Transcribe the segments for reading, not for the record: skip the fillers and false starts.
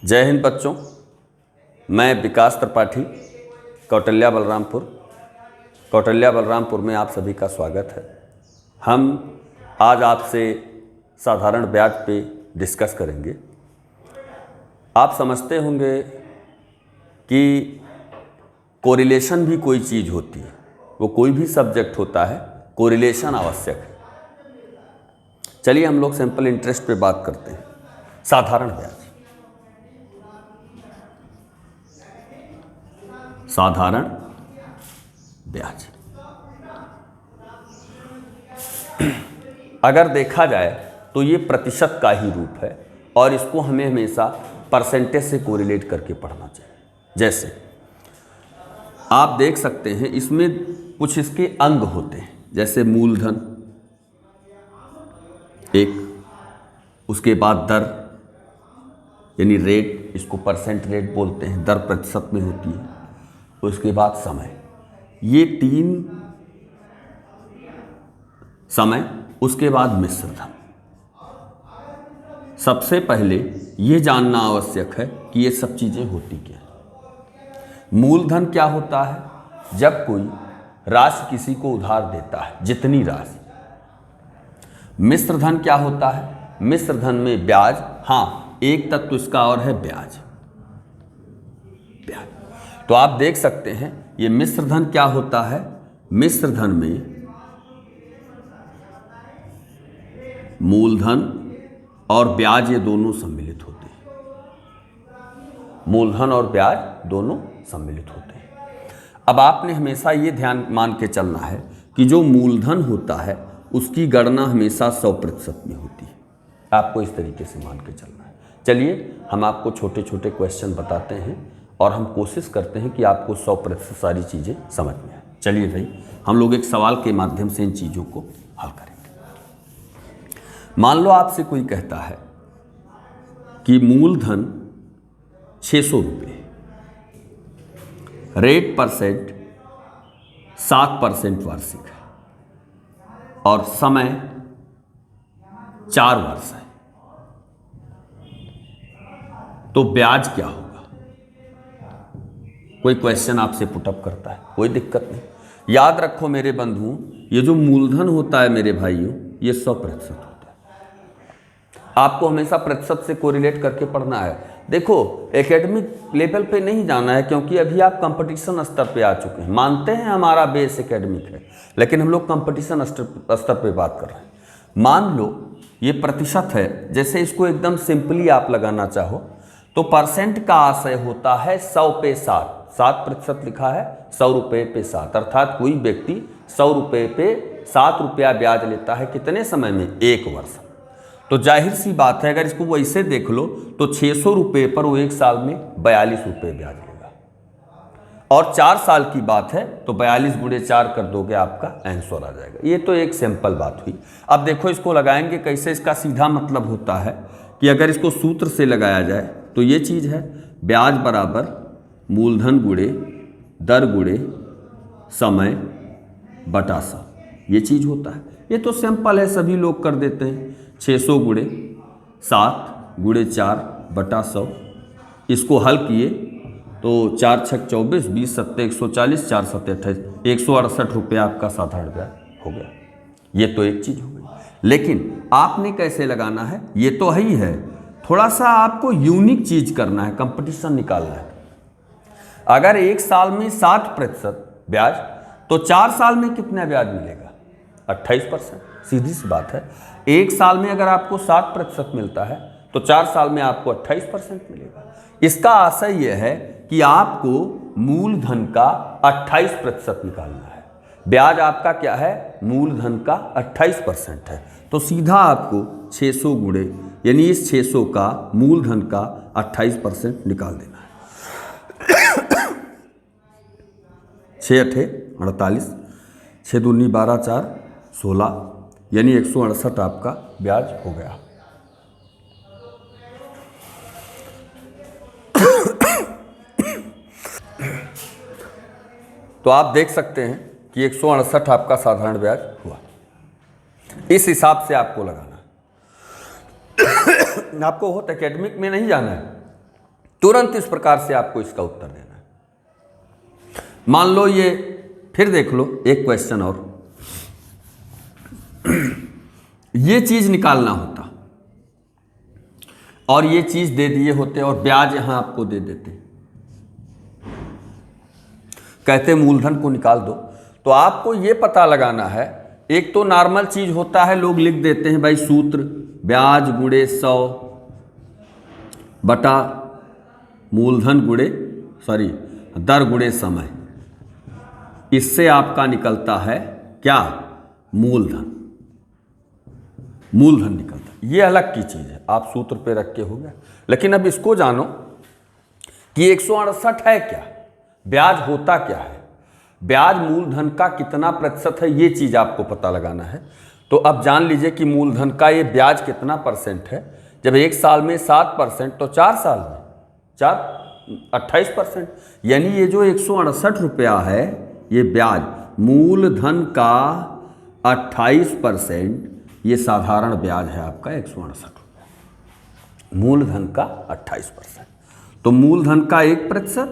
जय हिंद बच्चों, मैं विकास त्रिपाठी कौटल्या बलरामपुर में आप सभी का स्वागत है। हम आज आपसे साधारण ब्याज पे डिस्कस करेंगे। आप समझते होंगे कि कोरिलेशन भी कोई चीज़ होती है, वो कोई भी सब्जेक्ट होता है, कोरिलेशन आवश्यक है। चलिए हम लोग सिंपल इंटरेस्ट पे बात करते हैं। साधारण ब्याज, साधारण ब्याज अगर देखा जाए तो ये प्रतिशत का ही रूप है और इसको हमें हमेशा परसेंटेज से कोरिलेट करके पढ़ना चाहिए। जैसे आप देख सकते हैं इसमें कुछ इसके अंग होते हैं, जैसे मूलधन एक, उसके बाद दर यानी रेट, इसको परसेंट रेट बोलते हैं, दर प्रतिशत में होती है। उसके बाद समय, ये तीन समय। उसके बाद मिश्र धन। सबसे पहले ये जानना आवश्यक है कि ये सब चीजें होती क्या है। मूलधन क्या होता है? जब कोई राशि किसी को उधार देता है, जितनी राशि। मिश्र धन क्या होता है? मिश्र धन में ब्याज, हाँ एक तत्व इसका और है ब्याज। तो आप देख सकते हैं ये मिश्र धन क्या होता है। मिश्र धन में मूलधन और ब्याज ये दोनों सम्मिलित होते हैं। मूलधन और ब्याज दोनों सम्मिलित होते हैं। अब आपने हमेशा ये ध्यान मान के चलना है कि जो मूलधन होता है उसकी गणना हमेशा 100% में होती है। आपको इस तरीके से मान के चलना है। चलिए हम आपको छोटे छोटे क्वेश्चन बताते हैं और हम कोशिश करते हैं कि आपको 100% सारी चीज़ें समझ में आए। चलिए भाई, हम लोग एक सवाल के माध्यम से इन चीज़ों को हल करेंगे। मान लो आपसे कोई कहता है कि मूलधन 600 रुपये, रेट परसेंट 7% वार्षिक है और समय 4 वर्ष है, तो ब्याज क्या होगा? कोई क्वेश्चन आपसे पुटअप करता है, कोई दिक्कत नहीं। याद रखो मेरे बंधुओं, ये जो मूलधन होता है मेरे भाइयों, ये 100% होता है। आपको हमेशा प्रतिशत से कोरिलेट करके पढ़ना है। देखो एकेडमिक लेवल पे नहीं जाना है, क्योंकि अभी आप कंपटीशन स्तर पे आ चुके हैं। मानते हैं हमारा बेस एकेडमिक है, लेकिन हम लोग कंपटीशन स्तर पे बात कर रहे हैं। मान लो ये प्रतिशत है, जैसे इसको एकदम सिंपली आप लगाना चाहो तो परसेंट का आशय होता है 100 पे 7% लिखा है, 100 रुपये पे 7, अर्थात कोई व्यक्ति 100 रुपये पे 7 रुपया ब्याज लेता है। कितने समय में? 1 वर्ष। तो जाहिर सी बात है, अगर इसको वैसे देख लो तो 600 रुपये पर वो 1 साल में 42 रुपये ब्याज लेगा। और 4 साल की बात है तो 42 गुणे 4 कर दोगे, आपका आंसर आ जाएगा। ये तो एक सिंपल बात हुई। अब देखो इसको लगाएंगे कैसे। इसका सीधा मतलब होता है कि अगर इसको सूत्र से लगाया जाए तो ये चीज़ है, ब्याज बराबर मूलधन गुणे दर गुणे समय बटा 100, ये चीज़ होता है। ये तो सिंपल है, सभी लोग कर देते हैं। 600 गुणे 7 गुणे 4 बटा 100। इसको हल किए तो 4 छक 24, 20 सत्ते 140, 4 सत्ते 28, 168 रुपये आपका साधारण ब्याज हो गया। ये तो एक चीज़ हो गई। लेकिन आपने कैसे लगाना है, ये तो ही है, थोड़ा सा आपको यूनिक चीज़ करना है, कंपटीशन निकालना है। अगर 1 साल में 7% ब्याज, तो 4 साल में कितना ब्याज मिलेगा? 28%। सीधी सी बात है। 1 साल में अगर आपको 7% मिलता है तो 4 साल में आपको 28% मिलेगा। इसका आशय यह है कि आपको मूलधन का 28% निकालना है। ब्याज आपका क्या है? मूलधन का 28% है। तो सीधा आपको 600 गुणे, यानी इस 600 का मूलधन का 28% निकाल देना है। 6 अठे 48, 6 दूनी 12, 4 16, यानी 168 आपका ब्याज हो गया। तो आप देख सकते हैं कि 168 आपका साधारण ब्याज हुआ। इस हिसाब से आपको लगाना है। आपको बहुत एकेडमिक में नहीं जाना है, तुरंत इस प्रकार से आपको इसका उत्तर देना है। मान लो ये, फिर देख लो एक क्वेश्चन और, ये चीज निकालना होता और ये चीज दे दिए होते और ब्याज यहां आपको दे देते, कहते मूलधन को निकाल दो। तो आपको ये पता लगाना है, एक तो नॉर्मल चीज होता है, लोग लिख देते हैं भाई सूत्र ब्याज गुणे 100 बटा मूलधन गुणे दर गुणे समय, इससे आपका निकलता है क्या, मूलधन निकलता है। ये अलग की चीज है, आप सूत्र पे रख के हो गया। लेकिन अब इसको जानो कि 168 है क्या, ब्याज होता क्या है, ब्याज मूलधन का कितना प्रतिशत है, ये चीज आपको पता लगाना है। तो अब जान लीजिए कि मूलधन का ये ब्याज कितना परसेंट है। जब 1 साल में 7% तो 4 साल में 28%, यानी ये जो 168 रुपया है ये ब्याज मूलधन का 28%, ये साधारण ब्याज है आपका 168 रुपया, मूलधन का 28%। तो मूलधन का 1%,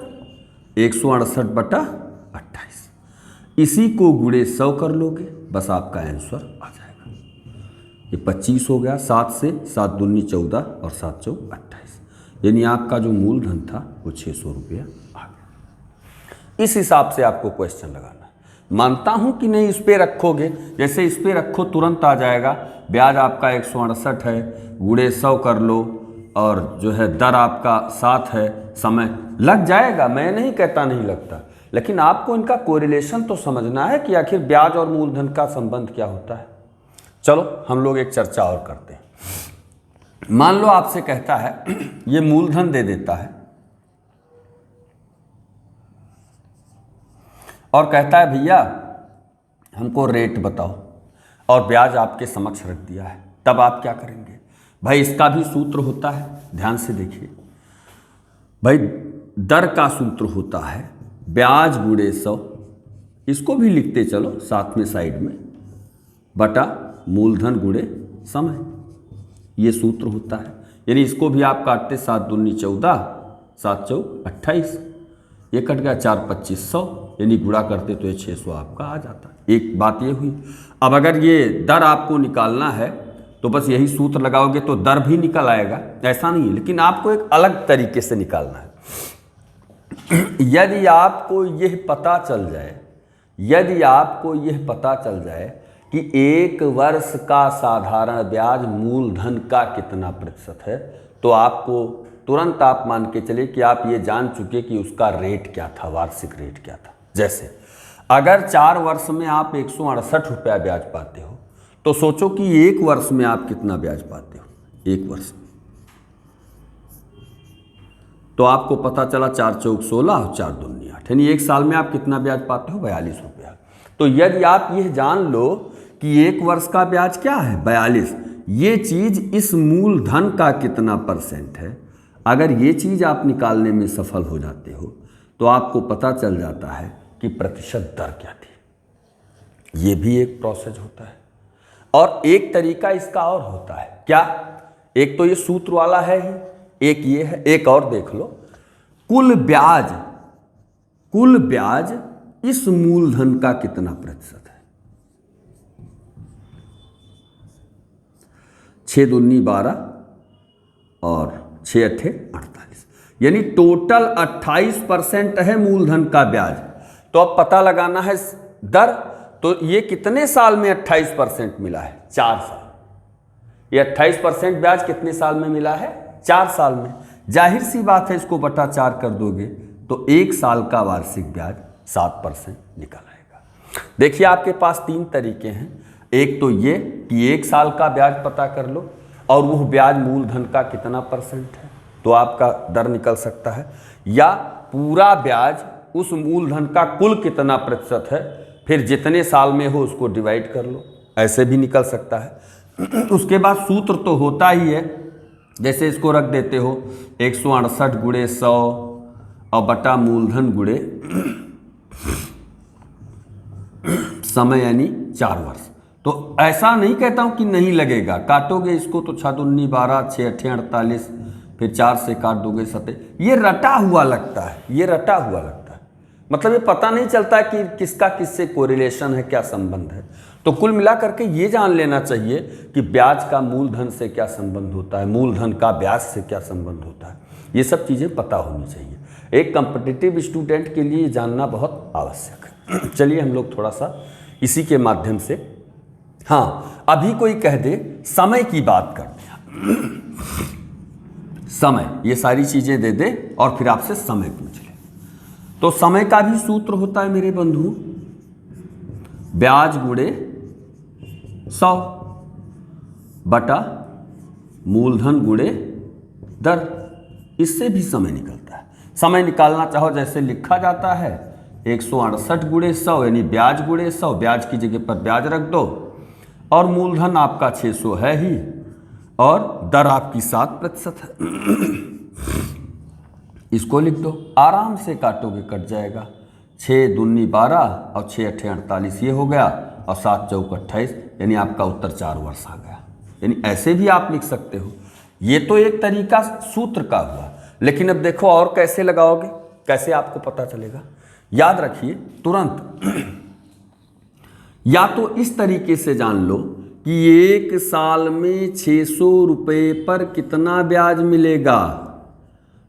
168 बटा 28, इसी को गुणे 100 कर लोगे, बस आपका आंसर आ जाएगा। ये 25 हो गया, 7 से 7 दूनी 14 और 7 चौक 28, यानी आपका जो मूलधन था वो 600 रुपया आ गया। इस हिसाब से आपको क्वेश्चन लगाना है। मानता हूं कि नहीं, इस पे रखोगे, जैसे इस पे रखो तुरंत आ जाएगा। ब्याज आपका 168 है, गुणे 100 कर लो, और जो है दर आपका 7 है, समय लग जाएगा, मैं नहीं कहता नहीं लगता, लेकिन आपको इनका कोरिलेशन तो समझना है कि आखिर ब्याज और मूलधन का संबंध क्या होता है। चलो हम लोग एक चर्चा और करते हैं। मान लो आपसे कहता है, ये मूलधन दे देता है और कहता है भैया हमको रेट बताओ, और ब्याज आपके समक्ष रख दिया है, तब आप क्या करेंगे भाई। इसका भी सूत्र होता है, ध्यान से देखिए भाई, दर का सूत्र होता है ब्याज गुणे 100, इसको भी लिखते चलो साथ में साइड में, बटा मूलधन गुणे समय, ये सूत्र होता है। यानी इसको भी आप काटते, 7 दूनी 14, 7 चौक 28, ये कट गया 4 25 100, यानी गुणा करते तो ये 600 आपका आ जाता। एक बात ये हुई। अब अगर ये दर आपको निकालना है तो बस यही सूत्र लगाओगे तो दर भी निकल आएगा, ऐसा नहीं है, लेकिन आपको एक अलग तरीके से निकालना है। यदि आपको यह पता चल जाए कि 1 वर्ष का साधारण ब्याज मूलधन का कितना प्रतिशत है, तो आपको तुरंत आप मान के चले कि आप ये जान चुके कि उसका रेट क्या था, वार्षिक रेट क्या था। जैसे अगर 4 वर्ष में आप 168 रुपया ब्याज पाते हो, तो सोचो कि 1 वर्ष में आप कितना ब्याज पाते हो। 1 वर्ष तो आपको पता चला 4 चौक 16 और 4 दूनी 8, यानी 1 साल में आप कितना ब्याज पाते हो, 42 रुपया। तो यदि आप यह जान लो कि 1 वर्ष का ब्याज क्या है 42, ये चीज इस मूलधन का कितना परसेंट है, अगर ये चीज आप निकालने में सफल हो जाते हो तो आपको पता चल जाता है कि प्रतिशत दर क्या थी। ये भी एक प्रोसेस होता है। और एक तरीका इसका और होता है, क्या, एक तो ये सूत्र वाला है ही, एक ये है, एक और देख लो, कुल ब्याज इस मूलधन का कितना प्रतिशत है। 6 दूनी 12 और 6 अट्ठे 48, यानी टोटल 28% है मूलधन का ब्याज। तो अब पता लगाना है दर, तो ये कितने साल में 28% मिला है, 4 साल। ये 28% ब्याज कितने साल में मिला है, 4 साल में। जाहिर सी बात है, इसको बटा 4 कर दोगे तो 1 साल का वार्षिक ब्याज 7% निकल आएगा। देखिए आपके पास 3 तरीके हैं। एक तो ये कि 1 साल का ब्याज पता कर लो और वो ब्याज मूलधन का कितना परसेंट है, तो आपका दर निकल सकता है। या पूरा ब्याज उस मूलधन का कुल कितना प्रतिशत है, फिर जितने साल में हो उसको डिवाइड कर लो, ऐसे भी निकल सकता है। उसके बाद सूत्र तो होता ही है, जैसे इसको रख देते हो 168 गुणे 100 और बटा मूलधन गुणे समय, यानी 4 वर्ष। तो ऐसा नहीं कहता हूं कि नहीं लगेगा, काटोगे इसको तो 6 दूनी 12, 6 अट्ठे 48, फिर 4 से काट दोगे 7। ये रटा हुआ लगता है, ये रटा हुआ लगता है, मतलब ये पता नहीं चलता कि किसका किससे कोरिलेशन है, क्या संबंध है। तो कुल मिला करके ये जान लेना चाहिए कि ब्याज का मूलधन से क्या संबंध होता है, मूलधन का ब्याज से क्या संबंध होता है, ये सब चीज़ें पता होनी चाहिए। एक कॉम्पिटिटिव स्टूडेंट के लिए जानना बहुत आवश्यक है। चलिए हम लोग थोड़ा सा इसी के माध्यम से, हाँ अभी कोई कह दे समय की बात करते हैं, समय, ये सारी चीज़ें दे दे और फिर आपसे समय पूछ ले, तो समय का भी सूत्र होता है मेरे बंधु, ब्याज गुणे 100 बटा मूलधन गुणे दर, इससे भी समय निकलता है। समय निकालना चाहो जैसे लिखा जाता है 168 गुणे 100 यानी ब्याज गुणे 100, ब्याज की जगह पर ब्याज रख दो और मूलधन आपका 600 है ही और दर आपकी 7% है। इसको लिख दो, आराम से काटोगे कट जाएगा, 6 दूनी 12 और 6 अट्ठे 48 ये हो गया और 7 चौक 28 यानी आपका उत्तर 4 वर्ष आ गया। यानी ऐसे भी आप लिख सकते हो। ये तो एक तरीका सूत्र का हुआ, लेकिन अब देखो और कैसे लगाओगे, कैसे आपको पता चलेगा। याद रखिए तुरंत या तो इस तरीके से जान लो कि 1 साल में 600 रुपये पर कितना ब्याज मिलेगा,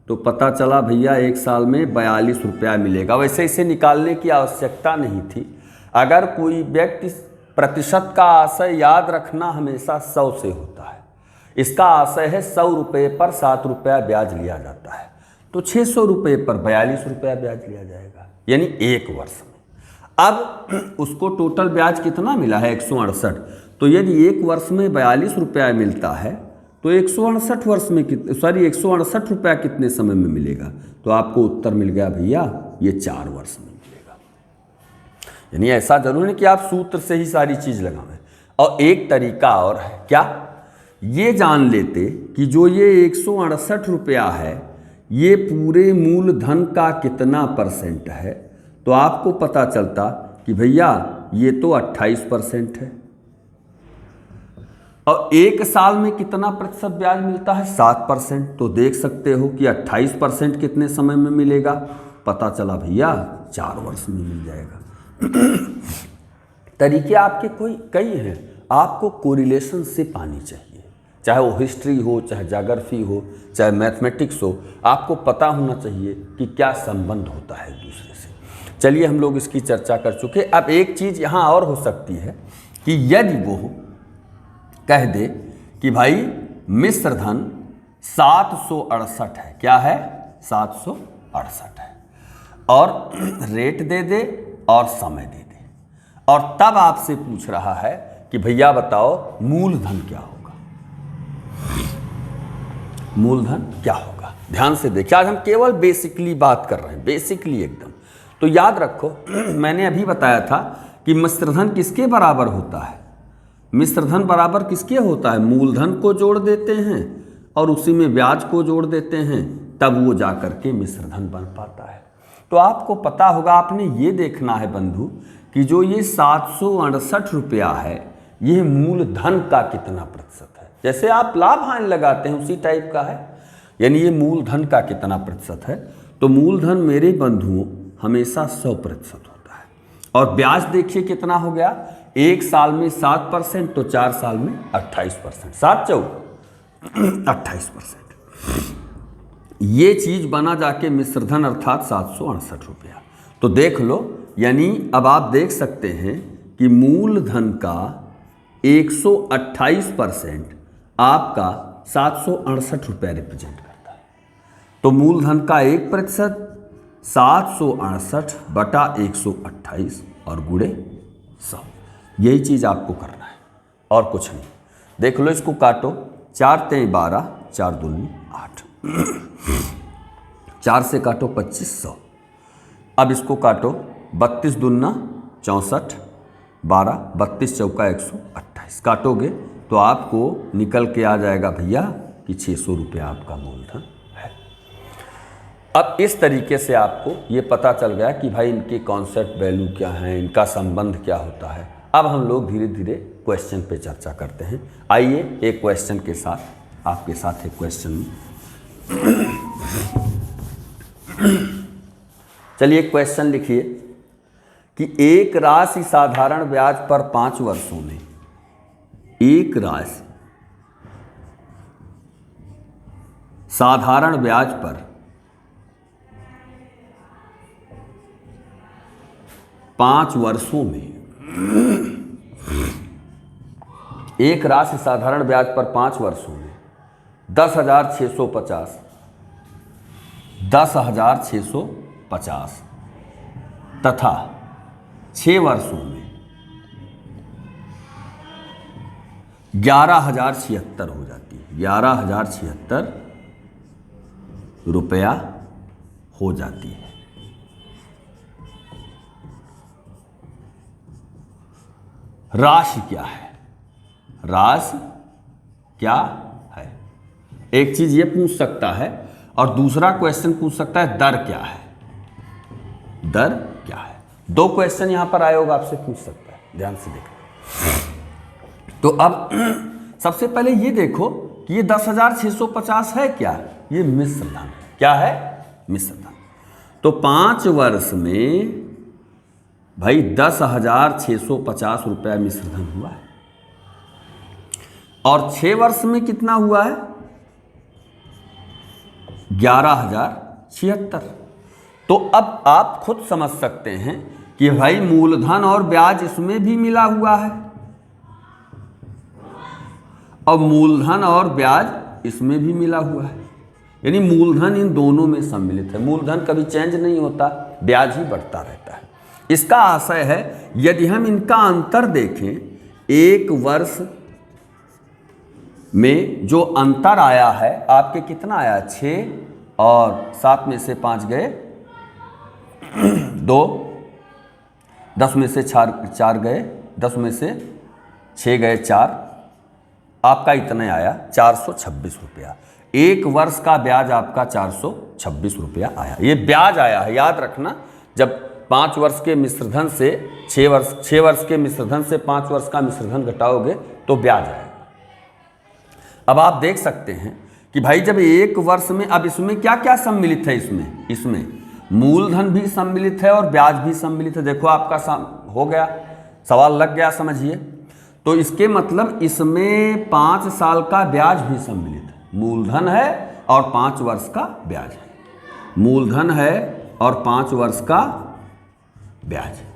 तो पता चला भैया 1 साल में 42 रुपया मिलेगा। वैसे इसे निकालने की आवश्यकता नहीं थी। अगर कोई व्यक्ति प्रतिशत का आशय याद रखना हमेशा 100 से होता है, इसका आशय है 100 रुपये पर 7 रुपया ब्याज लिया जाता है, तो 600 रुपये पर 42 रुपया ब्याज लिया जाएगा, यानी 1 वर्ष में। अब उसको टोटल ब्याज कितना मिला है 168, तो यदि 1 वर्ष में 42 रुपया मिलता है तो 168 वर्ष में 168 रुपया कितने समय में मिलेगा, तो आपको उत्तर मिल गया भैया ये 4 वर्ष में मिलेगा। यानी ऐसा जरूर नहीं कि आप सूत्र से ही सारी चीज लगावें। और एक तरीका और है, क्या ये जान लेते कि जो ये 168 रुपया है ये पूरे मूलधन का कितना % है, तो आपको पता चलता कि भैया ये तो 28% है। और 1 साल में कितना प्रतिशत ब्याज मिलता है 7%, तो देख सकते हो कि 28% कितने समय में मिलेगा, पता चला भैया 4 वर्ष में मिल जाएगा। तरीके आपके कई हैं, आपको कोरिलेशन से पानी चाहिए, चाहे वो हिस्ट्री हो, चाहे ज्योग्राफी हो, चाहे मैथमेटिक्स हो, आपको पता होना चाहिए कि क्या संबंध होता है एक दूसरे से। चलिए हम लोग इसकी चर्चा कर चुके। अब एक चीज़ यहाँ और हो सकती है कि यदि वो कह दे कि भाई मिश्र धन 768 है, क्या है 768 है, और रेट दे दे और समय दे दे, और तब आपसे पूछ रहा है कि भैया बताओ मूलधन क्या होगा, मूलधन क्या होगा। ध्यान से देखिए, आज हम केवल बेसिकली बात कर रहे हैं, बेसिकली एकदम। तो याद रखो मैंने अभी बताया था कि मिश्रधन किसके बराबर होता है, मिश्रधन बराबर किसके होता है, मूलधन को जोड़ देते हैं और उसी में ब्याज को जोड़ देते हैं, तब वो जाकर के मिश्रधन बन पाता है। तो आपको पता होगा, आपने ये देखना है बंधु कि जो ये 768 रुपया है ये मूलधन का कितना प्रतिशत है। जैसे आप लाभ हानि लगाते हैं उसी टाइप का है, यानी ये मूलधन का कितना प्रतिशत है। तो मूलधन मेरे बंधुओं हमेशा 100% होता है, और ब्याज देखिए कितना हो गया, 1 साल में 7%, तो 4 साल में 28%, 7 चौक 28%। ये चीज बना जाके मिश्रधन अर्थात 768 रुपया। तो देख लो, यानी अब आप देख सकते हैं कि मूलधन का 128% आपका 768 रुपया रिप्रेजेंट करता है। तो मूलधन का 1% 768 बटा 128 और गुणे 100, यही चीज़ आपको करना है और कुछ नहीं। देख लो, इसको काटो, 4 तेई 12, 4 दूनी 8, 4 से काटो 2500। अब इसको काटो, 32 दूना 64, 12, 32 चौका 128 काटोगे तो आपको निकल के आ जाएगा भैया कि 600 रुपया आपका मूलधन है। अब इस तरीके से आपको ये पता चल गया कि भाई इनके कॉन्सेप्ट वैल्यू क्या है, इनका संबंध क्या होता है। अब हम लोग धीरे धीरे क्वेश्चन पे चर्चा करते हैं। आइए एक क्वेश्चन के साथ आपके साथ एक क्वेश्चन चलिए क्वेश्चन लिखिए कि एक राशि साधारण ब्याज पर 5 वर्षों में, एक राशि साधारण ब्याज पर 5 वर्षों में, एक राशि साधारण ब्याज पर 5 वर्षों में 10,650 10,650 तथा 6 वर्षों में 11,076 हो जाती है, 11,076 रुपया हो जाती है। राशि क्या है? राशि क्या है? एक चीज ये पूछ सकता है और दूसरा क्वेश्चन पूछ सकता है दर क्या है, दर क्या है। 2 क्वेश्चन यहां पर आयोग आपसे पूछ सकता है, ध्यान से देखो। तो अब सबसे पहले ये देखो कि ये 10,650 है क्या? ये मिश्र धन। क्या है? मिश्र धन। तो 5 वर्ष में भाई 10,650 रुपया मिश्र धन हुआ है और 6 वर्ष में कितना हुआ है? 11,076। तो अब आप खुद समझ सकते हैं कि भाई मूलधन और ब्याज इसमें भी मिला हुआ है और मूलधन और ब्याज इसमें भी मिला हुआ है, यानी मूलधन इन दोनों में सम्मिलित है। मूलधन कभी चेंज नहीं होता, ब्याज ही बढ़ता रहता है। इसका आशय है यदि हम इनका अंतर देखें, 1 वर्ष में जो अंतर आया है आपके कितना आया? 6 और 7 में से 5 गए 2, 10 में से 4 गए, 10 में से 6 गए 4, आपका इतने आया 426 रुपया। 1 वर्ष का ब्याज आपका 426 रुपया आया। ये ब्याज आया है, याद रखना। जब 5 वर्ष के मिश्रधन से 6 वर्ष के मिश्रधन से 5 वर्ष का मिश्रधन घटाओगे तो ब्याज आएगा। अब आप देख सकते हैं कि भाई जब 1 वर्ष में, अब इसमें क्या क्या सम्मिलित है? इसमें मूलधन भी सम्मिलित है और ब्याज भी सम्मिलित है। देखो आपका हो गया, सवाल लग गया, समझिए। तो इसके मतलब इसमें 5 साल का ब्याज भी सम्मिलित है। मूलधन है और 5 वर्ष का ब्याज है, मूलधन है और 5 वर्ष का ब्याज है।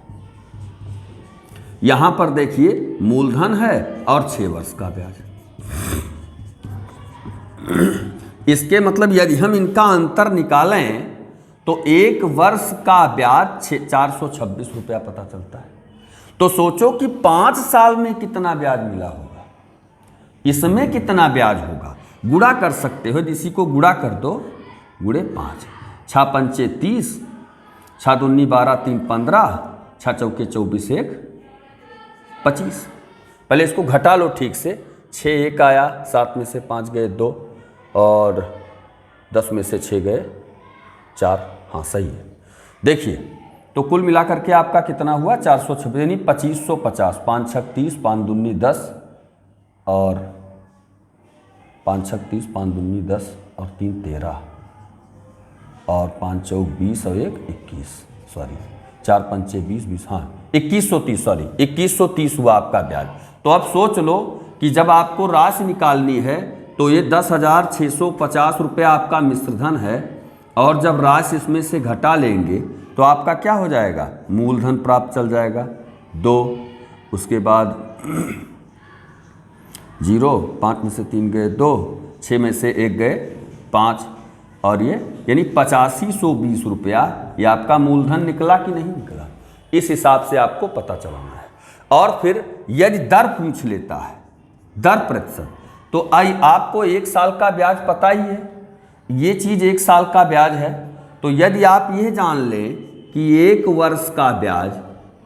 यहां पर देखिए मूलधन है और 6 वर्ष का ब्याज है। इसके मतलब यदि हम इनका अंतर निकालें तो 1 वर्ष का ब्याज 426 रुपया पता चलता है। तो सोचो कि 5 साल में कितना ब्याज मिला होगा, इसमें कितना ब्याज होगा। गुणा कर सकते हो, इसी को गुणा कर दो, गुणे 5, 6 पंचे 30, 6 दूनी 12, 3 15, 6 चौके 24, 1 25। पहले इसको घटा लो ठीक से। 6 1 आया, 7 में से 5 गए 2 और 10 में से 6 गए 4। हाँ सही है। देखिए तो कुल मिलाकर के आपका कितना हुआ? 426 यानी 2550। 5 6 30, 5 दूनी 10 और 5 6 30, 5 दूनी 10 और 3 13 और 5 चौक 20 और 1 21, सॉरी 4 पंचे 20 20, हाँ 2130, सॉरी 2130 हुआ आपका ब्याज। तो अब सोच लो कि जब आपको राशि निकालनी है तो ये 10,650 रुपया आपका मिश्रधन है और जब राशि इसमें से घटा लेंगे तो आपका क्या हो जाएगा? मूलधन प्राप्त चल जाएगा 2, उसके बाद 0, 5 में से 3 गए 2, 6 में से 1 गए 5 और ये यानी 8520 रुपया ये आपका मूलधन निकला कि नहीं निकला। इस हिसाब से आपको पता चलाना है। और फिर यदि दर पूछ लेता है, दर प्रतिशत, तो आपको 1 साल का ब्याज पता ही है, ये चीज़ 1 साल का ब्याज है। तो यदि आप ये जान लें कि 1 वर्ष का ब्याज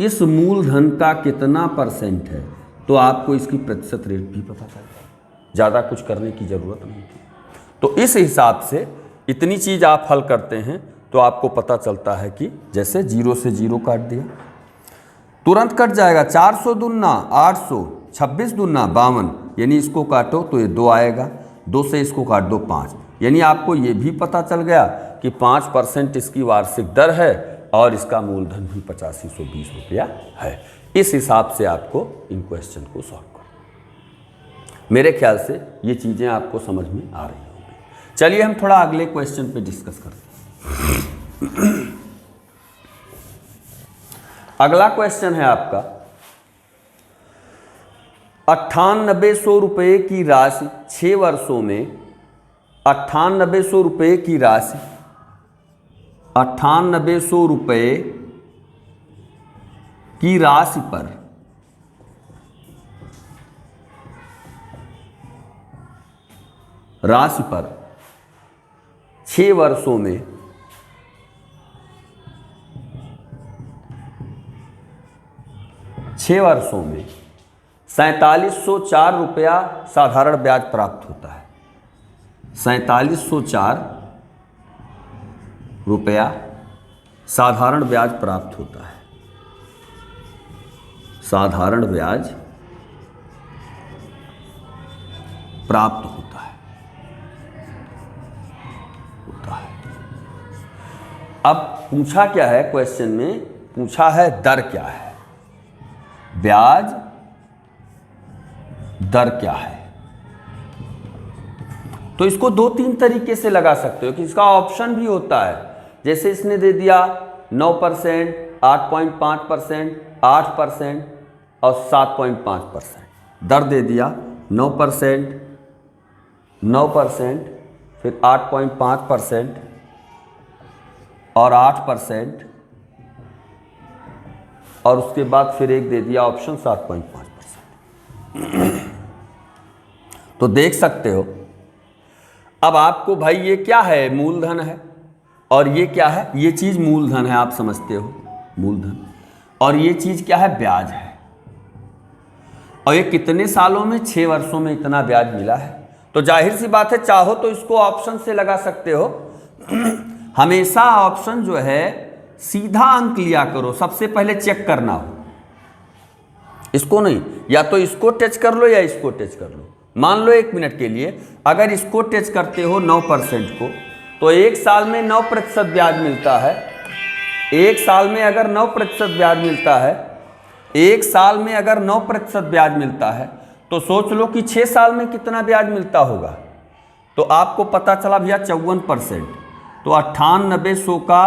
इस मूलधन का कितना % है तो आपको इसकी प्रतिशत रेट भी पता चल जाएगा। ज़्यादा कुछ करने की ज़रूरत नहीं है। तो इस हिसाब से इतनी चीज़ आप हल करते हैं तो आपको पता चलता है कि जैसे 0 से 0 काट दिया तुरंत कट जाएगा। 400 दूना 800, 26 दूना 52, यानी इसको काटो तो ये 2 आएगा, 2 से इसको काट दो 5, यानी आपको ये भी पता चल गया कि 5% इसकी वार्षिक दर है और इसका मूलधन भी 8520 रुपया है। इस हिसाब से आपको इन क्वेश्चन को सॉल्व करना। मेरे ख्याल से ये चीज़ें आपको समझ में आ रही होंगी। चलिए हम थोड़ा अगले क्वेश्चन पे डिस्कस करते हैं। अगला क्वेश्चन है आपका 9800 रुपये की राशि 6 वर्षों में 9800 रुपये की राशि 9800 रुपये की राशि पर राशि पर 6 वर्षों में 4704 रुपया साधारण ब्याज प्राप्त होता है। 4704 रुपया साधारण ब्याज प्राप्त होता है। साधारण ब्याज प्राप्त होता है। अब पूछा क्या है क्वेश्चन में, पूछा है दर क्या है, ब्याज दर क्या है। तो इसको 2-3 तरीके से लगा सकते हो कि इसका ऑप्शन भी होता है। जैसे इसने दे दिया 9%, 8.5%, 8% और 7.5%। दर दे दिया 9%, 9%, फिर 8.5% और 8%, और उसके बाद फिर एक दे दिया ऑप्शन 7.5%। तो देख सकते हो अब आपको भाई ये क्या है, मूलधन है, और ये क्या है, ये चीज मूलधन है, आप समझते हो मूलधन, और ये चीज क्या है, ब्याज है। और ये कितने सालों में, 6 वर्षों में इतना ब्याज मिला है। तो जाहिर सी बात है, चाहो तो इसको ऑप्शन से लगा सकते हो। हमेशा ऑप्शन जो है सीधा अंक लिया करो, सबसे पहले चेक करना हो, इसको नहीं, या तो इसको टच कर लो या इसको टच कर लो। मान लो 1 मिनट के लिए अगर इसको टच करते हो 9% को, तो 1 साल में 9% ब्याज मिलता है। 1 साल में अगर 9% ब्याज मिलता है, 1 साल में अगर 9% ब्याज मिलता है, तो सोच लो कि 6 साल में कितना ब्याज मिलता होगा। तो आपको पता चला भैया 54%। तो 9800 का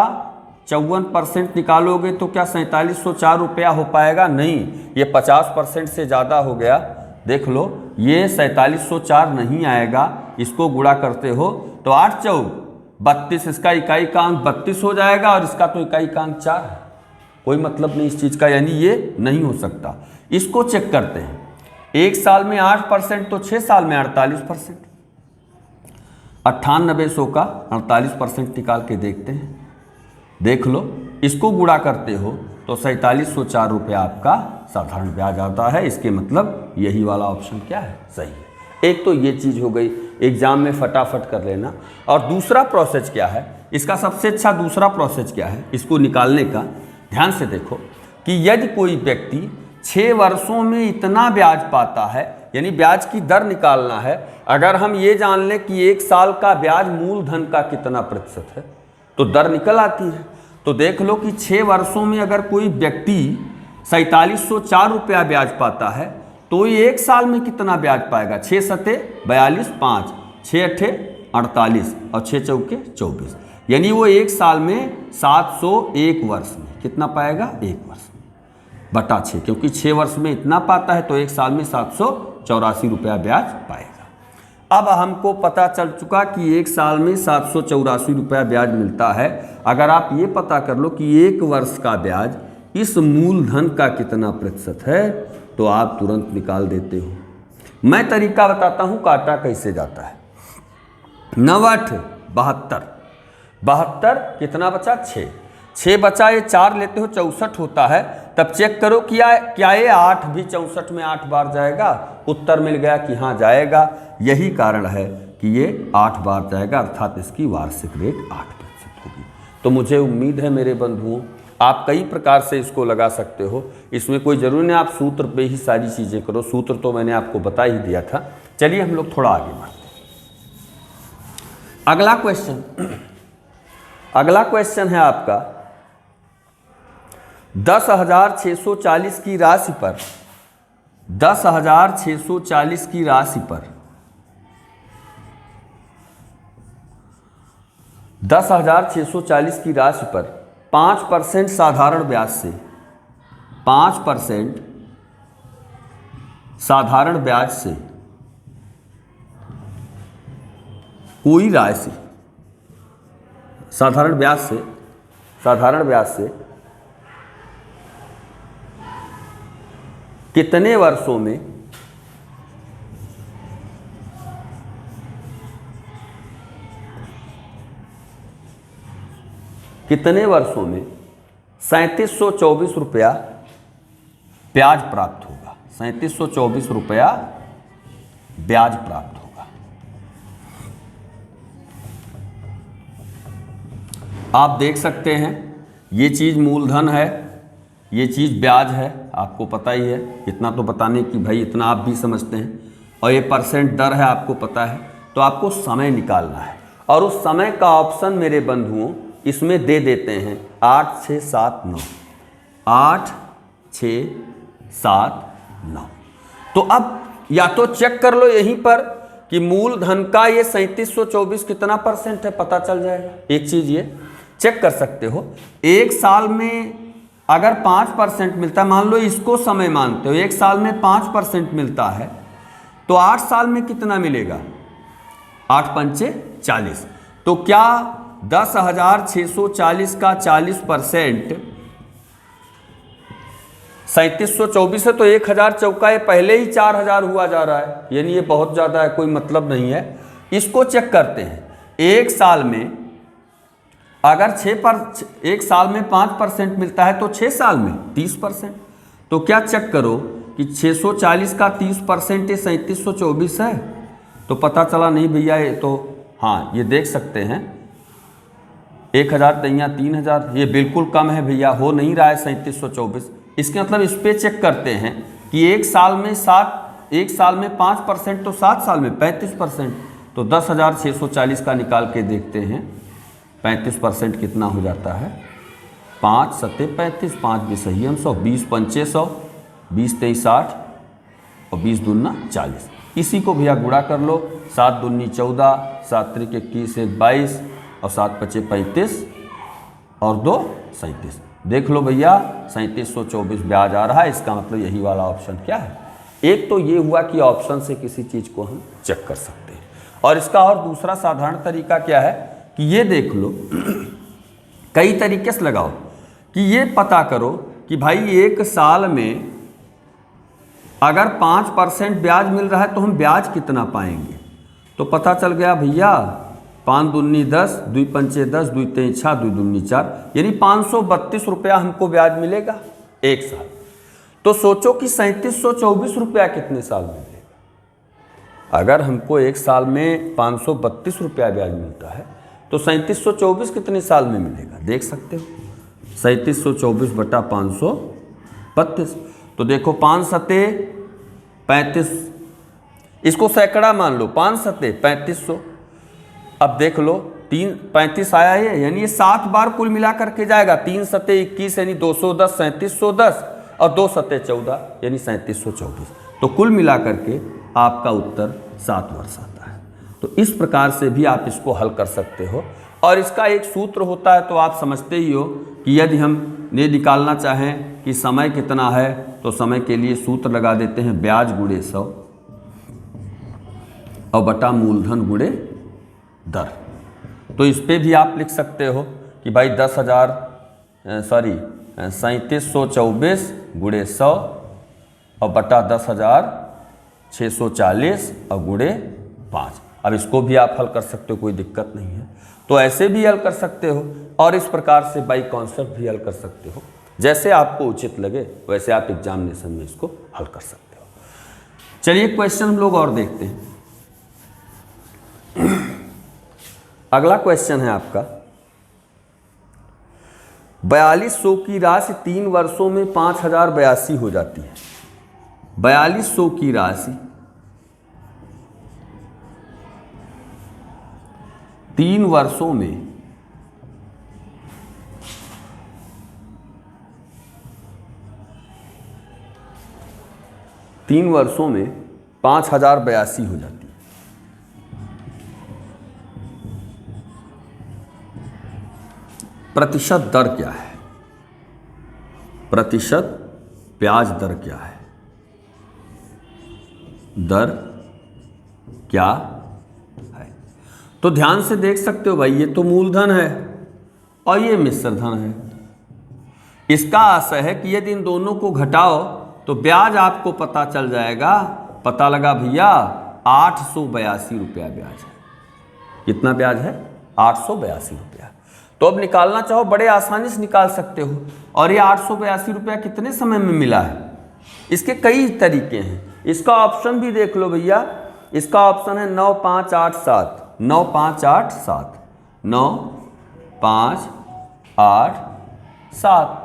54% निकालोगे तो क्या 4704 रुपया हो पाएगा? नहीं, ये 50% से ज़्यादा हो गया। देख लो, ये 4704 नहीं आएगा। इसको गुणा करते हो तो 8 चौक 32, इसका इकाई का अंक 32 हो जाएगा और इसका तो इकाई का अंक 4 है। कोई मतलब नहीं इस चीज़ का, यानी ये नहीं हो सकता। इसको चेक करते हैं, 1 साल में 8% तो 6 साल में 48%। 9800 का 48% निकाल के देखते हैं। देख लो, इसको गुणा करते हो तो 4704 रुपया आपका साधारण ब्याज आता है। इसके मतलब यही वाला ऑप्शन क्या है, सही है। एक तो ये चीज़ हो गई, एग्जाम में फटाफट कर लेना। और दूसरा प्रोसेस क्या है, इसका सबसे अच्छा दूसरा प्रोसेस क्या है, इसको निकालने का ध्यान से देखो कि यदि कोई व्यक्ति 6 वर्षों में इतना ब्याज पाता है, यानी ब्याज की दर निकालना है। अगर हम ये जान लें कि 1 साल का ब्याज मूलधन का कितना प्रतिशत है, तो दर निकल आती है। तो देख लो कि 6 वर्षों में अगर कोई व्यक्ति 4704 रुपया ब्याज पाता है, तो ये 1 साल में कितना ब्याज पाएगा? 6 सते 42, 5, 6 अठे 48 और 6 चौके 24, यानी वो 1 साल में 701 वर्ष में कितना पाएगा? 1 वर्ष में बटा 6, क्योंकि 6 वर्ष में इतना पाता है तो 1 साल में 784 रुपया ब्याज पाएगा। अब हमको पता चल चुका कि 1 साल में 784 रुपया ब्याज मिलता है। अगर आप ये पता कर लो कि 1 वर्ष का ब्याज इस मूलधन का कितना प्रतिशत है, तो आप तुरंत निकाल देते हो। मैं तरीका बताता हूँ काटा कैसे जाता है। 9 8 72, 72 कितना बचा? 6, 6 बचा, ये 4 लेते हो 64 होता है। तब चेक करो क्या ये 8 भी 64 में 8 बार जाएगा? उत्तर मिल गया कि हाँ जाएगा। यही कारण है कि ये 8 बार जाएगा, अर्थात इसकी वार्षिक रेट 8% होगी। तो मुझे उम्मीद है मेरे बंधुओं, आप कई प्रकार से इसको लगा सकते हो। इसमें कोई ज़रूरी नहीं आप सूत्र पे ही सारी चीज़ें करो, सूत्र तो मैंने आपको बता ही दिया था। चलिए हम लोग थोड़ा आगे बढ़ते हैं। अगला क्वेश्चन है आपका 10,640 की राशि पर 10,640 की राशि पर 10,640 की राशि पर 5% साधारण ब्याज से 5% साधारण ब्याज से कोई राशि साधारण ब्याज से कितने वर्षों में कितने वर्षों में 3724 रुपया ब्याज प्राप्त होगा? 3724 रुपया ब्याज प्राप्त होगा। आप देख सकते हैं ये चीज मूलधन है, ये चीज ब्याज है, आपको पता ही है। इतना तो बताने की भाई इतना आप भी समझते हैं, और ये परसेंट दर है, आपको पता है। तो आपको समय निकालना है, और उस समय का ऑप्शन मेरे बंधुओं इसमें दे देते हैं 8, 6, 7, 9। 8, 6, 7, 9। तो अब या तो चेक कर लो यहीं पर कि मूलधन का ये 3724 कितना परसेंट है, पता चल जाएगा। एक चीज ये चेक कर सकते हो, एक साल में अगर 5% मिलता है, मान लो इसको समय मानते हो, एक साल में 5% मिलता है, तो 8 साल में कितना मिलेगा? 8 पंचे 40। तो क्या 10,640 का 40% 3724 है, तो 1000 चौका ये पहले ही 4000 हुआ जा रहा है, यानी ये बहुत ज़्यादा है, कोई मतलब नहीं है। इसको चेक करते हैं, एक साल में अगर 1 साल में 5% मिलता है, तो 6 साल में 30%। तो क्या चेक करो कि 640 का 30% ये 3724 है, तो पता चला नहीं भैया ये तो, हाँ ये देख सकते हैं 1000 तैया 3000, ये बिल्कुल कम है भैया, हो नहीं रहा है 3724। इसके मतलब इस पे चेक करते हैं कि एक साल में 5%, तो 7 साल में 35%। तो 10,640 का निकाल के देखते हैं, 35% कितना हो जाता है? 5 सत्ते 35, 5 भी सही हम 100, 20 पंचे 100, 20 23 60 और 20 दूना 40। इसी को भैया गुणा कर लो, 7 दूनी 14, 7 त्रिक 21, 1 22 और 7 पचे 35 और 2 37। देख लो भैया 3724 ब्याज आ रहा है। इसका मतलब यही वाला ऑप्शन क्या है? एक तो ये हुआ कि ऑप्शन से किसी चीज़ को हम चेक कर सकते हैं, और इसका और दूसरा साधारण तरीका क्या है कि ये देख लो, कई तरीके से लगाओ कि ये पता करो कि भाई एक साल में अगर 5% ब्याज मिल रहा है तो हम ब्याज कितना पाएंगे। तो पता चल गया भैया 5 दूनी 10, 2 पंचे 10, 2 तेई 6, 2 दूनी 4, यानी 532 रुपया हमको ब्याज मिलेगा एक साल। तो सोचो कि 3724 रुपया कितने साल में मिलेगा। अगर हमको एक साल में 532 रुपया ब्याज मिलता है, तो 3724 कितने साल में मिलेगा, देख सकते हो। 3724 बटा 532, तो देखो 5 सत्ते 35, इसको सैकड़ा मान लो, 5 सत्ते 3500। अब देख लो 3 35 आया है, यानी ये 7 बार कुल मिला करके जाएगा। 3 सत्ते 21 यानी 210, 3710 और 2 सत्ते 14 यानी 3724। तो कुल मिला करके आपका उत्तर 7 वर्ष आता है। तो इस प्रकार से भी आप इसको हल कर सकते हो, और इसका एक सूत्र होता है, तो आप समझते ही हो कि यदि हम ये निकालना चाहें कि समय कितना है, तो समय के लिए सूत्र लगा देते हैं ब्याज गुणे 100 और बटा मूलधन गुणे दर। तो इस पे भी आप लिख सकते हो कि भाई 3724 गुणे 100 और बटा 10,640 और गुणे 5। अब इसको भी आप हल कर सकते हो, कोई दिक्कत नहीं है। तो ऐसे भी हल कर सकते हो, और इस प्रकार से बाई कॉन्सेप्ट भी हल कर सकते हो। जैसे आपको उचित लगे वैसे आप एग्जामिनेशन में इसको हल कर सकते हो। चलिए क्वेश्चन हम लोग और देखते हैं। अगला क्वेश्चन है आपका 4200 की राशि 3 वर्षों में 5082 हो जाती है। 4200 की राशि 3 वर्षों में 5082 हो जाती है। प्रतिशत दर क्या है? प्रतिशत ब्याज दर क्या है? दर क्या है? तो ध्यान से देख सकते हो भाई, ये तो मूलधन है और ये मिश्र धन है। इसका आशय है कि यदि इन दोनों को घटाओ तो ब्याज आपको पता चल जाएगा। पता लगा भैया 882 रुपया ब्याज है। कितना ब्याज है? 882 रुपया। तो अब निकालना चाहो बड़े आसानी से निकाल सकते हो। और ये 882 रुपया कितने समय में मिला है? इसके कई तरीके हैं। इसका ऑप्शन भी देख लो भैया। इसका ऑप्शन है 9587, 9587, 9587।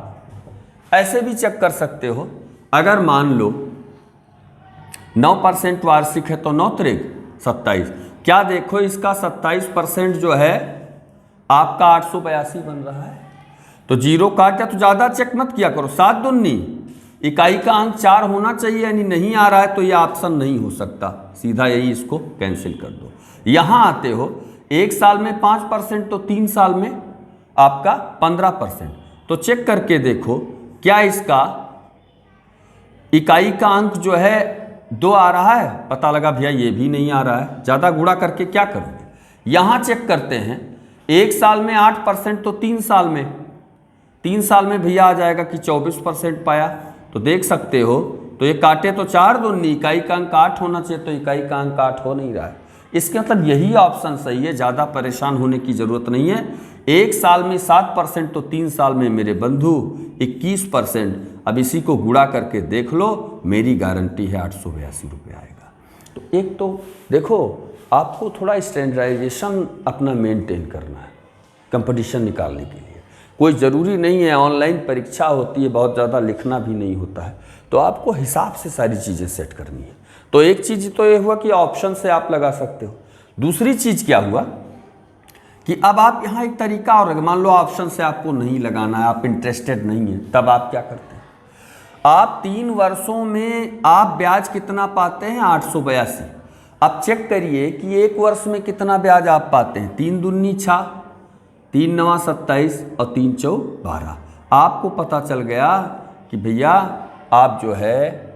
ऐसे भी चेक कर सकते हो। अगर मान लो 9% वार्षिक है तो 9 त्रिक 27। क्या देखो, इसका 27% जो है आपका 882 बन रहा है। तो जीरो काट दिया तो ज़्यादा चेक मत किया करो। 7 दूनी इकाई का अंक 4 होना चाहिए, यानी नहीं आ रहा है तो यह ऑप्शन नहीं हो सकता। सीधा यही इसको कैंसिल कर दो। यहाँ आते हो 1 साल में 5% तो 3 साल में आपका 15%। तो चेक करके देखो क्या इसका इकाई का अंक जो है 2 आ रहा है। पता लगा भैया ये भी नहीं आ रहा है। ज़्यादा गुणा करके क्या करोगे? यहाँ चेक करते हैं 1 साल में 8% तो 3 साल में, 3 साल में भैया आ जाएगा कि 24% पाया। तो देख सकते हो, तो ये काटे तो 4 दूनी इकाई का अंक 8 होना चाहिए, तो इकाई का अंक 8 हो नहीं रहा है। इसके मतलब यही ऑप्शन सही है। ज़्यादा परेशान होने की ज़रूरत नहीं है। 1 साल में 7% तो 3 साल में मेरे बंधु 21%। अब इसी को गुणा करके देख लो, मेरी गारंटी है 882 रुपये आएगा। तो एक तो देखो, आपको थोड़ा स्टैंडर्डाइजेशन अपना मेंटेन करना है कंपटीशन निकालने के लिए। कोई ज़रूरी नहीं है, ऑनलाइन परीक्षा होती है, बहुत ज़्यादा लिखना भी नहीं होता है। तो आपको हिसाब से सारी चीज़ें सेट करनी है। तो एक चीज़ तो ये हुआ कि ऑप्शन से आप लगा सकते हो। दूसरी चीज़ क्या हुआ कि अब आप यहाँ एक तरीका और, मान लो ऑप्शन से आपको नहीं लगाना है, आप इंटरेस्टेड नहीं हैं, तब आप क्या करते हैं? आप 3 वर्षों में आप ब्याज कितना पाते हैं? 882। अब चेक करिए कि 1 वर्ष में कितना ब्याज आप पाते हैं। 3 दूनी 6, 3 9 27 और 3 4 12। आपको पता चल गया कि भैया आप जो है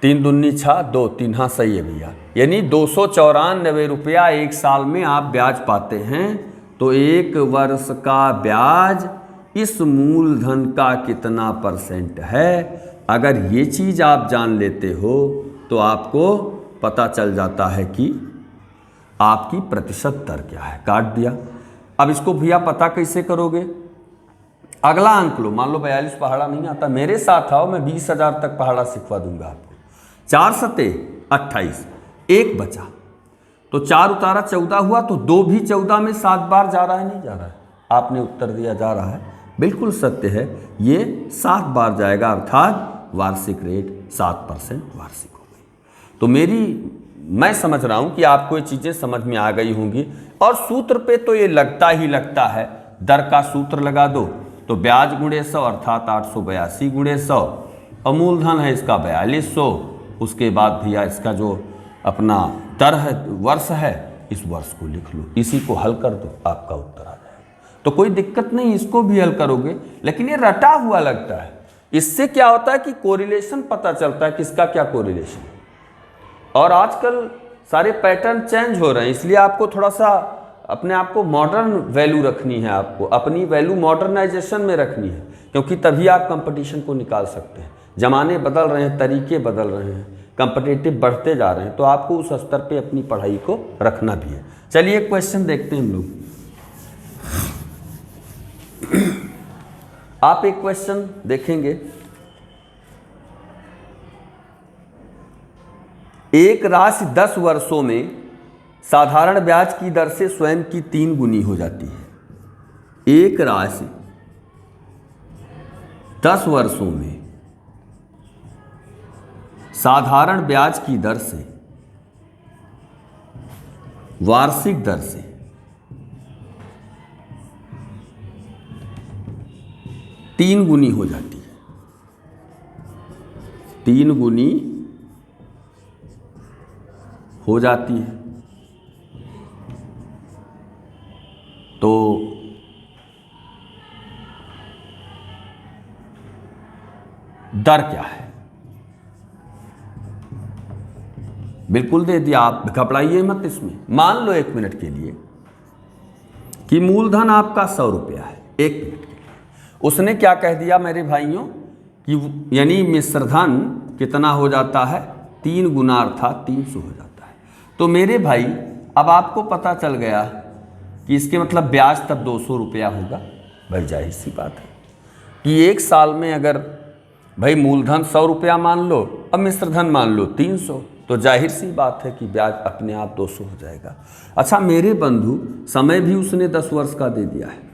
3 दूनी 6, 2 3, हाँ सही है भैया, यानी 294 रुपया 1 साल में आप ब्याज पाते हैं। तो 1 वर्ष का ब्याज इस मूलधन का कितना % है? अगर ये चीज़ आप जान लेते हो तो आपको पता चल जाता है कि आपकी प्रतिशत दर क्या है। काट दिया। अब इसको भैया पता कैसे करोगे? अगला अंक लो। मान लो 42 पहाड़ा नहीं आता, मेरे साथ आओ, मैं 20,000 तक पहाड़ा सिखवा दूंगा आपको। 4 सते 28, 1 बचा तो 4 उतारा 14 हुआ, तो 2 भी 14 में 7 बार जा रहा है, नहीं जा रहा है? आपने उत्तर दिया जा रहा है, बिल्कुल सत्य है। ये 7 बार जाएगा, अर्थात वार्षिक रेट 7% वार्षिक हो गई। तो मैं समझ रहा हूँ कि आपको ये चीज़ें समझ में आ गई होंगी। और सूत्र पे तो ये लगता ही लगता है। दर का सूत्र लगा दो तो ब्याज गुणे 100 अर्थात 882 गुणे 100, और मूलधन है इसका 4200। उसके बाद भैया इसका जो अपना दर है, वर्ष है, इस वर्ष को लिख लो, इसी को हल कर दो, आपका उत्तर आ जाएगा। तो कोई दिक्कत नहीं, इसको भी हल करोगे। लेकिन ये रटा हुआ लगता है। इससे क्या होता है कि कोरिलेशन पता चलता है, किसका क्या कोरिलेशन। और आजकल सारे पैटर्न चेंज हो रहे हैं, इसलिए आपको थोड़ा सा अपने आप को मॉडर्न वैल्यू रखनी है। आपको अपनी वैल्यू मॉडर्नाइजेशन में रखनी है, क्योंकि तभी आप कंपटीशन को निकाल सकते हैं। ज़माने बदल रहे हैं, तरीके बदल रहे हैं, कंपटीटिव बढ़ते जा रहे हैं, तो आपको उस स्तर पे अपनी पढ़ाई को रखना भी है। चलिए एक क्वेश्चन देखते हैं हम लोग। आप एक क्वेश्चन देखेंगे। एक राशि 10 वर्षों में साधारण ब्याज की दर से स्वयं की 3 गुनी हो जाती है। एक राशि 10 वर्षों में साधारण ब्याज की दर से वार्षिक दर से 3 गुनी हो जाती है, 3 गुनी हो जाती है। तो दर क्या है? बिल्कुल दे दिया, आप घबराइए मत इसमें। मान लो 1 मिनट के लिए कि मूलधन आपका 100 रुपया है, 1 मिनट के लिए। उसने क्या कह दिया मेरे भाइयों कि यानी मिश्रधन कितना हो जाता है, 3 गुना अर्थात 300 हो जाता है। तो मेरे भाई अब आपको पता चल गया कि इसके मतलब ब्याज तब 200 रुपया होगा। भाई जाहिर सी बात है कि 1 साल में अगर भाई मूलधन 100 रुपया मान लो, अब मिश्रधन मान लो 300, तो जाहिर सी बात है कि ब्याज अपने आप 200 हो जाएगा। अच्छा मेरे बंधु, समय भी उसने 10 वर्ष का दे दिया है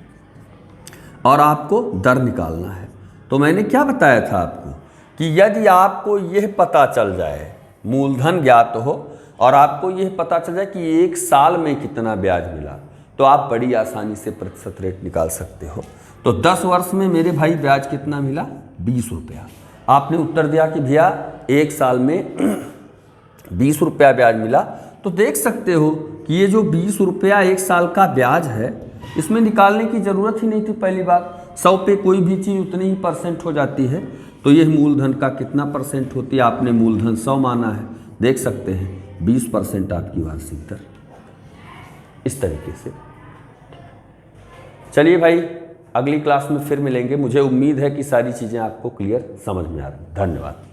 और आपको दर निकालना है। तो मैंने क्या बताया था आपको कि यदि आपको यह पता चल जाए, मूलधन ज्ञात हो और आपको यह पता चल जाए कि 1 साल में कितना ब्याज मिला, तो आप बड़ी आसानी से प्रतिशत रेट निकाल सकते हो। तो 10 वर्ष में मेरे भाई ब्याज कितना मिला, 20 रुपया। आपने उत्तर दिया कि भैया 1 साल में 20 रुपया ब्याज मिला। तो देख सकते हो कि ये जो 20 रुपया 1 साल का ब्याज है, इसमें निकालने की ज़रूरत ही नहीं थी। पहली बात, 100 पे कोई भी चीज़ उतनी ही % हो जाती है। तो ये मूलधन का कितना % होती है, आपने मूलधन 100 माना है, देख सकते हैं 20% आपकी वार्षिक दर। इस तरीके से चलिए भाई, अगली क्लास में फिर मिलेंगे। मुझे उम्मीद है कि सारी चीज़ें आपको क्लियर समझ में आ रही। धन्यवाद।